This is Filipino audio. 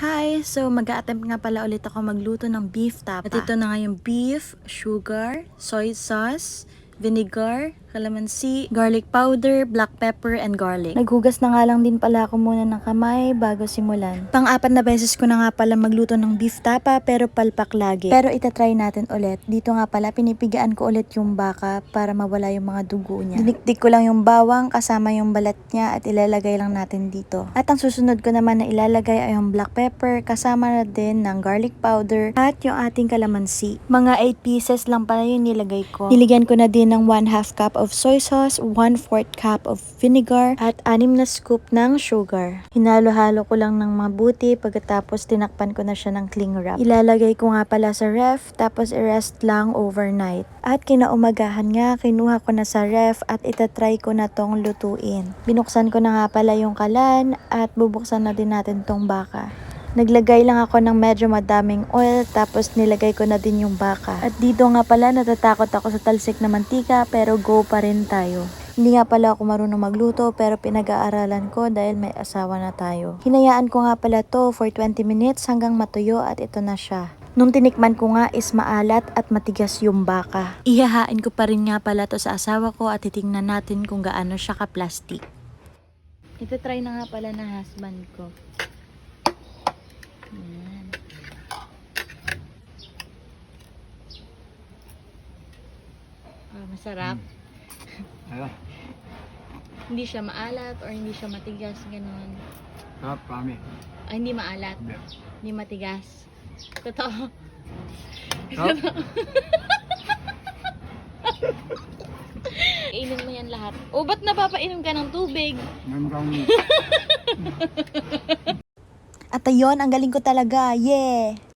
Hi! So, mag-a-attempt nga pala ulit ako magluto ng beef tapa. At ito na nga yung beef, sugar, soy sauce, vinegar, calamansi, garlic powder, black pepper, and garlic. Naghugas na nga lang din pala ako muna ng kamay bago simulan. Pang-apat na beses ko na nga pala magluto ng beef tapa pero palpak lagi. Pero itatry natin ulit. Dito nga pala pinipigaan ko ulit yung baka para mawala yung mga dugo niya. Dinikdik ko lang yung bawang kasama yung balat niya at ilalagay lang natin dito. At ang susunod ko naman na ilalagay ay yung black pepper kasama na din ng garlic powder at yung ating calamansi. Mga 8 pieces lang pala yung nilagay ko. Niligyan ko na din ng 1/2 cup of soy sauce, 1/4 cup of vinegar, at 6 na scoop ng sugar. Hinalo-halo ko lang ng mabuti pagkatapos tinakpan ko na siya ng cling wrap. Ilalagay ko nga pala sa ref tapos i-rest lang overnight. At kinaumagahan nga, kinuha ko na sa ref at itatry ko na tong lutuin. Binuksan ko na nga pala yung kalan at bubuksan na din natin tong baka. Naglagay lang ako ng medyo madaming oil tapos nilagay ko na din yung baka. At dito nga pala natatakot ako sa talsik na mantika pero go pa rin tayo. Hindi nga pala ako marunong magluto pero pinag-aaralan ko dahil may asawa na tayo. Hinayaan ko nga pala to for 20 minutes hanggang matuyo at ito na siya. Nung tinikman ko nga is maalat at matigas yung baka. Ihahain ko pa rin nga pala to sa asawa ko at titingnan natin kung gaano siya ka-plastic. Ito try na nga pala na husband ko. Ayan. Masarap. Hindi siya maalat or hindi siya matigas, ganun. Kami. Hindi maalat. Hindi matigas. Totoo. Inom mo yan lahat. O, ba't napapainom ka ng tubig? At ayun, ang galing ko talaga. Yeah!